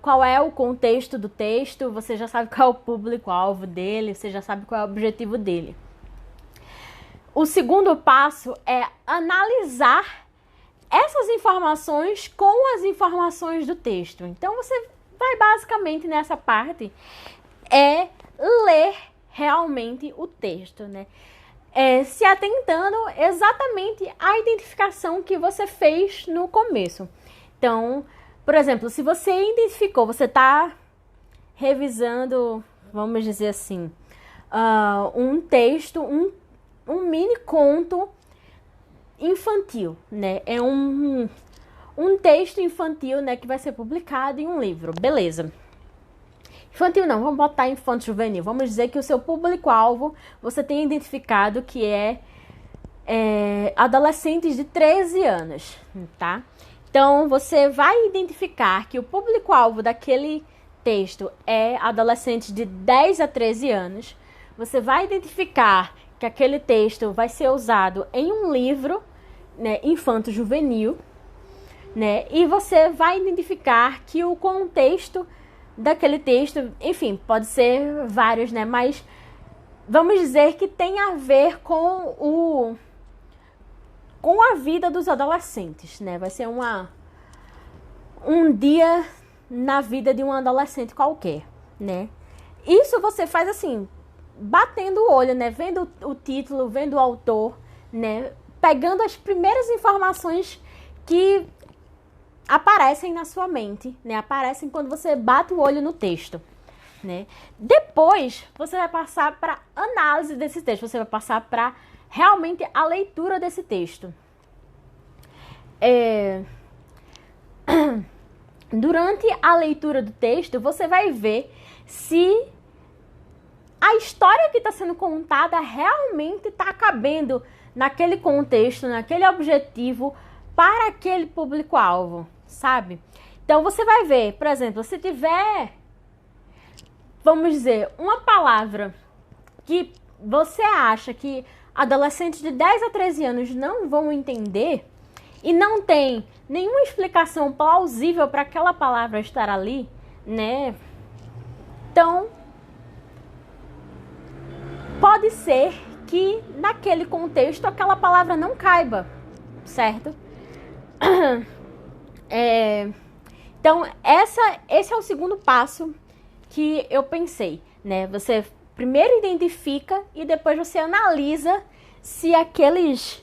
Speaker 1: qual é o contexto do texto, você já sabe qual é o público-alvo dele, você já sabe qual é o objetivo dele. O segundo passo é analisar essas informações com as informações do texto. Então, você vai basicamente nessa parte ler realmente o texto, né? Se atentando exatamente à identificação que você fez no começo. Então, por exemplo, se você identificou, você está revisando, vamos dizer assim, um texto, um mini conto infantil, né? É um texto infantil, né, que vai ser publicado em um livro, beleza. Infantil não, vamos botar infanto juvenil. Vamos dizer que o seu público-alvo, você tem identificado que é adolescentes de 13 anos, tá? Então, você vai identificar que o público-alvo daquele texto é adolescentes de 10 a 13 anos. Você vai identificar que aquele texto vai ser usado em um livro, né, infanto-juvenil, né? E você vai identificar que o contexto daquele texto, enfim, pode ser vários, né? Mas vamos dizer que tem a ver com a vida dos adolescentes, né? Vai ser um dia na vida de um adolescente qualquer, né? Isso você faz assim, batendo o olho, né? Vendo o título, vendo o autor, né? Pegando as primeiras informações que aparecem na sua mente, né? Aparecem quando você bate o olho no texto, né? Depois, você vai passar para análise desse texto, você vai passar para realmente a leitura desse texto. Durante a leitura do texto, você vai ver se a história que está sendo contada realmente está cabendo naquele contexto, naquele objetivo, para aquele público-alvo, sabe? Então, você vai ver, por exemplo, se tiver, vamos dizer, uma palavra que você acha que adolescentes de 10 a 13 anos não vão entender e não tem nenhuma explicação plausível para aquela palavra estar ali, né? Então, pode ser que naquele contexto aquela palavra não caiba, certo? Então, esse é o segundo passo que eu pensei, né? Você primeiro identifica e depois você analisa se aqueles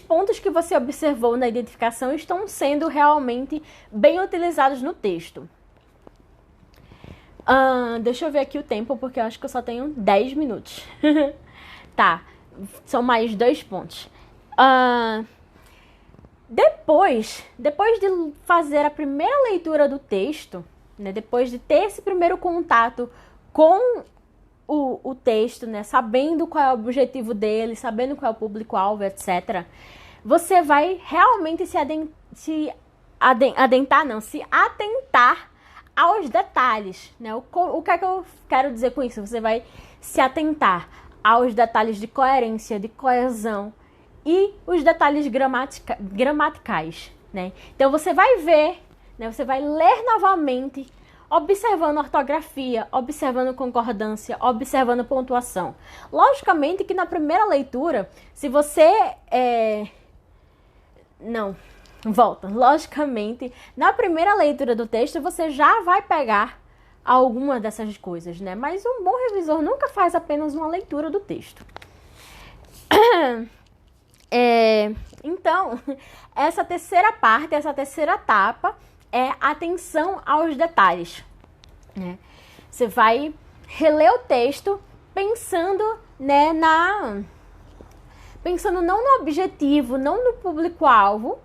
Speaker 1: pontos que você observou na identificação estão sendo realmente bem utilizados no texto. Deixa eu ver aqui o tempo, porque eu acho que eu só tenho 10 minutos. Tá, são mais 2 pontos. Depois de fazer a primeira leitura do texto, né, depois de ter esse primeiro contato com o texto, né, sabendo qual é o objetivo dele, sabendo qual é o público-alvo, etc., você vai realmente se atentar aos detalhes, né? O que é que eu quero dizer com isso? Você vai se atentar aos detalhes de coerência, de coesão e os detalhes gramaticais, né? Então você vai ver, né? Você vai ler novamente, observando ortografia, observando concordância, observando pontuação. Logicamente que na primeira leitura, se você Logicamente, na primeira leitura do texto, você já vai pegar alguma dessas coisas, né? Mas um bom revisor nunca faz apenas uma leitura do texto. Então, essa terceira parte, essa terceira etapa é atenção aos detalhes, né? Você vai reler o texto pensando, né, pensando não no objetivo, não no público-alvo,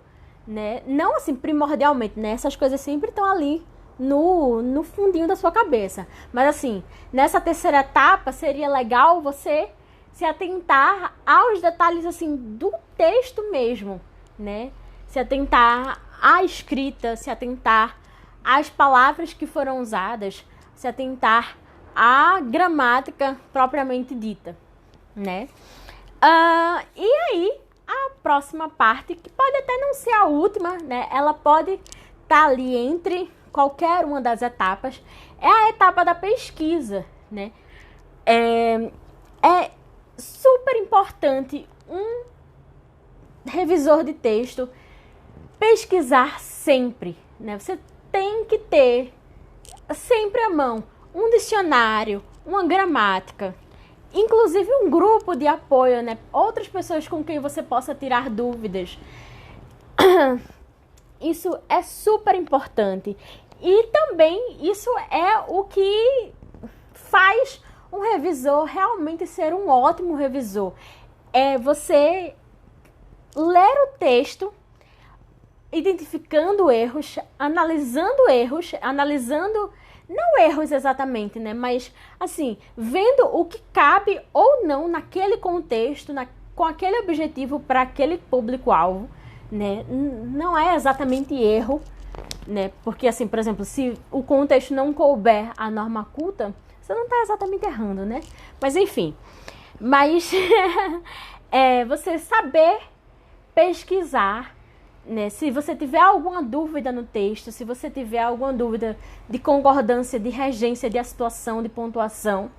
Speaker 1: né? Não assim primordialmente, né? Essas coisas sempre estão ali no fundinho da sua cabeça. Mas assim, nessa terceira etapa seria legal você se atentar aos detalhes assim do texto mesmo, né? Se atentar à escrita, se atentar às palavras que foram usadas, se atentar à gramática propriamente dita, né? E aí, a próxima parte, que pode até não ser a última, né? Ela pode estar ali entre qualquer uma das etapas, é a etapa da pesquisa, né? É super importante um revisor de texto pesquisar sempre, né? Você tem que ter sempre à mão um dicionário, uma gramática, inclusive um grupo de apoio, né? Outras pessoas com quem você possa tirar dúvidas. Isso é super importante. E também isso é o que faz um revisor realmente ser um ótimo revisor. É você ler o texto, identificando erros, analisando, não erros exatamente, né? Mas, assim, vendo o que cabe ou não naquele contexto, com aquele objetivo para aquele público-alvo, né? Não é exatamente erro, né? Porque, assim, por exemplo, se o contexto não couber a norma culta, você não está exatamente errando, né? Mas, enfim. Mas, você saber pesquisar, né? Se você tiver alguma dúvida no texto, se você tiver alguma dúvida de concordância, de regência, de acentuação, de pontuação,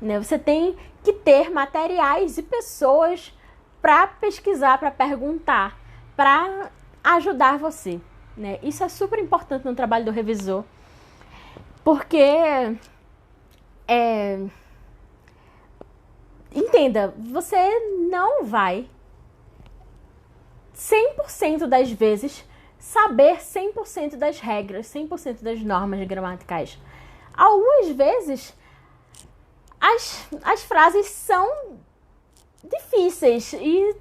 Speaker 1: né? Você tem que ter materiais e pessoas para pesquisar, para perguntar, para ajudar você, né? Isso é super importante no trabalho do revisor, porque entenda, você não vai 100% das vezes saber 100% das regras, 100% das normas gramaticais. Algumas vezes as frases são difíceis e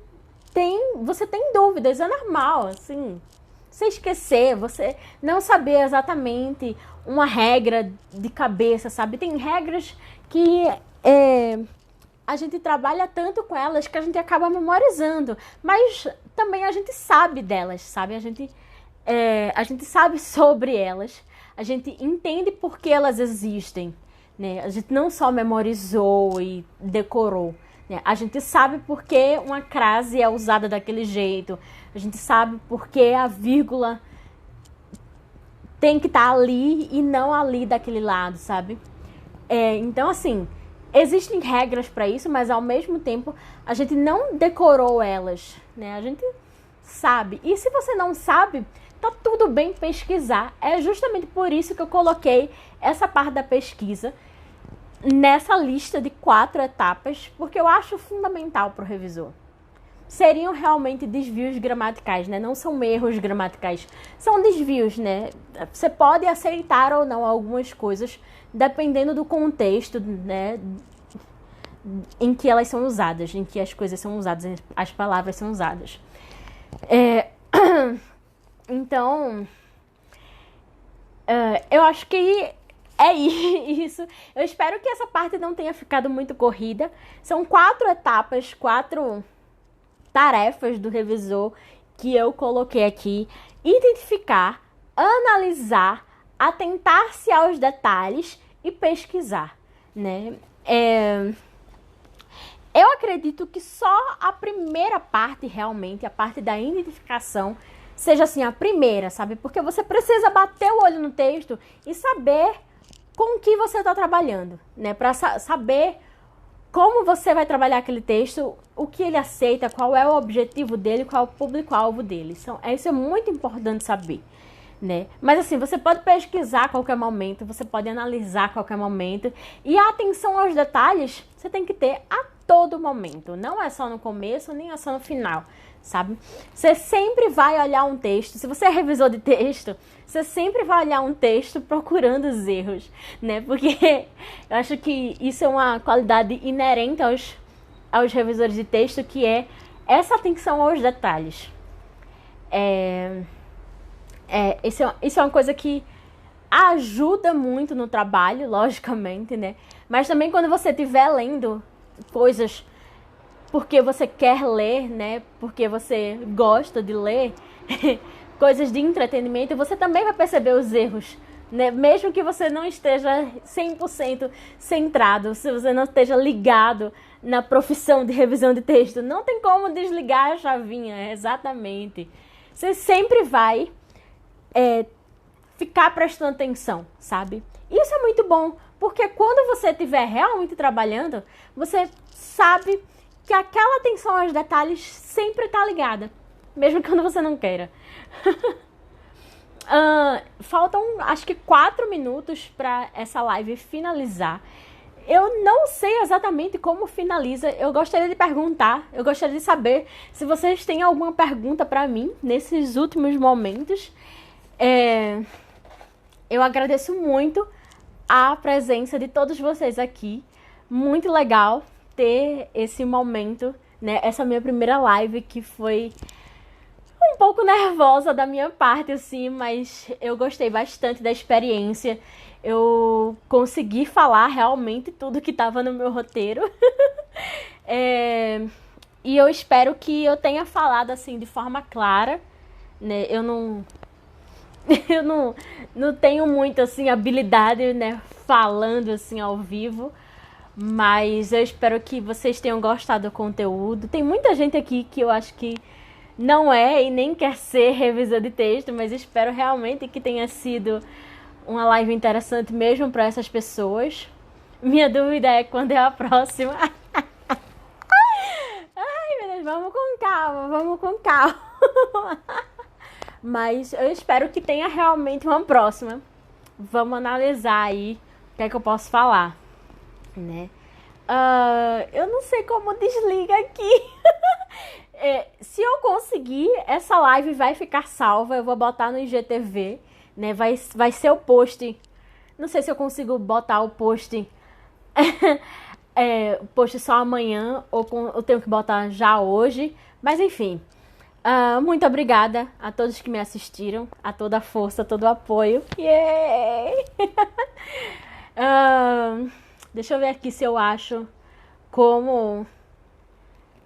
Speaker 1: você tem dúvidas, é normal, assim, você esquecer, você não saber exatamente uma regra de cabeça, sabe? Tem regras que a gente trabalha tanto com elas que a gente acaba memorizando, mas também a gente sabe delas, sabe? A gente sabe sobre elas, a gente entende por que elas existem, né? A gente não só memorizou e decorou, né? A gente sabe por que uma crase é usada daquele jeito, a gente sabe por que a vírgula tem que estar ali e não ali daquele lado, sabe? Então, assim, existem regras para isso, mas ao mesmo tempo a gente não decorou elas, né? A gente sabe. E se você não sabe, tá tudo bem pesquisar. É justamente por isso que eu coloquei essa parte da pesquisa nessa lista de 4 etapas, porque eu acho fundamental para o revisor. Seriam realmente desvios gramaticais, né? Não são erros gramaticais, são desvios, né? Você pode aceitar ou não algumas coisas, dependendo do contexto, né? Em que elas são usadas, em que as coisas são usadas, as palavras são usadas. Então, eu acho que é isso. Eu espero que essa parte não tenha ficado muito corrida. São 4 etapas, 4 tarefas do revisor que eu coloquei aqui: identificar, analisar, atentar-se aos detalhes e pesquisar, né? Eu acredito que só a primeira parte, realmente, a parte da identificação, seja assim, a primeira, sabe? Porque você precisa bater o olho no texto e saber com o que você está trabalhando, né? Para saber como você vai trabalhar aquele texto, o que ele aceita, qual é o objetivo dele, qual é o público-alvo dele. Isso é muito importante saber, né? Mas assim, você pode pesquisar a qualquer momento, você pode analisar a qualquer momento. E a atenção aos detalhes, você tem que ter a todo momento. Não é só no começo, nem é só no final, sabe? Você sempre vai olhar um texto. Se você é revisor de texto, você sempre vai olhar um texto procurando os erros, né? Porque eu acho que isso é uma qualidade inerente aos revisores de texto, que é essa atenção aos detalhes. Isso é uma coisa que ajuda muito no trabalho, logicamente, né? Mas também quando você estiver lendo coisas porque você quer ler, né? Porque você gosta de ler, coisas de entretenimento, você também vai perceber os erros né? Mesmo que você não esteja 100% centrado, se você não esteja ligado na profissão de revisão de texto, não tem como desligar a chavinha, exatamente. Você sempre vai ficar prestando atenção, sabe? Isso é muito bom, porque quando você estiver realmente trabalhando, você sabe que aquela atenção aos detalhes sempre está ligada, mesmo quando você não queira. Faltam, acho que 4 minutos para essa live finalizar. Eu não sei exatamente como finaliza. Eu gostaria de perguntar, eu gostaria de saber se vocês têm alguma pergunta para mim nesses últimos momentos. Eu agradeço muito a presença de todos vocês aqui. Muito legal ter esse momento, né? Essa minha primeira live que foi um pouco nervosa da minha parte, assim, mas eu gostei bastante da experiência. Eu consegui falar realmente tudo que estava no meu roteiro. E eu espero que eu tenha falado, assim, de forma clara, né? Eu não tenho muito, assim, habilidade, né, falando, assim, ao vivo. Mas eu espero que vocês tenham gostado do conteúdo. Tem muita gente aqui que eu acho que não é e nem quer ser revisor de texto, mas espero realmente que tenha sido uma live interessante mesmo para essas pessoas. Minha dúvida é quando é a próxima. Ai, meu Deus, vamos com calma, vamos com calma. Mas eu espero que tenha realmente uma próxima. Vamos analisar aí o que é que eu posso falar, né? Eu não sei como desliga aqui. Se eu conseguir, essa live vai ficar salva. Eu vou botar no IGTV, né? Vai ser o post. Não sei se eu consigo botar o post post só amanhã ou eu tenho que botar já hoje. Mas enfim, muito obrigada a todos que me assistiram, a toda a força, todo o apoio. Yay! Deixa eu ver aqui se eu acho como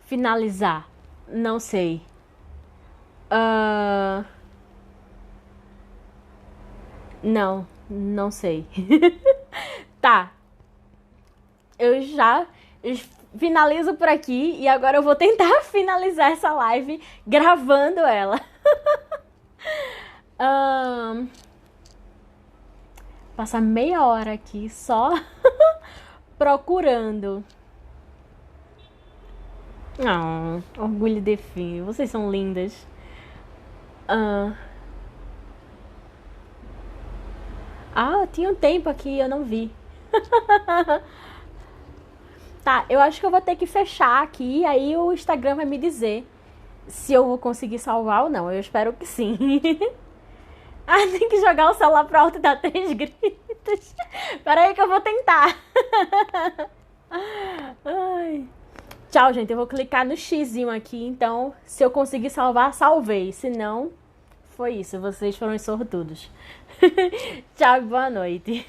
Speaker 1: finalizar. Não sei. Não sei. Tá. Eu já finalizo por aqui e agora eu vou tentar finalizar essa live gravando ela. Passar meia hora aqui só procurando. Orgulho de fim. Vocês são lindas. Tinha um tempo aqui, eu não vi. Tá, eu acho que eu vou ter que fechar aqui, aí o Instagram vai me dizer se eu vou conseguir salvar ou não. Eu espero que sim. Tem que jogar o celular pro alto e dar 3 gritos. Pera aí que eu vou tentar. Ai. Tchau, gente. Eu vou clicar no xizinho aqui, então se eu conseguir salvar, salvei. Se não, foi isso. Vocês foram sortudos. Tchau e boa noite.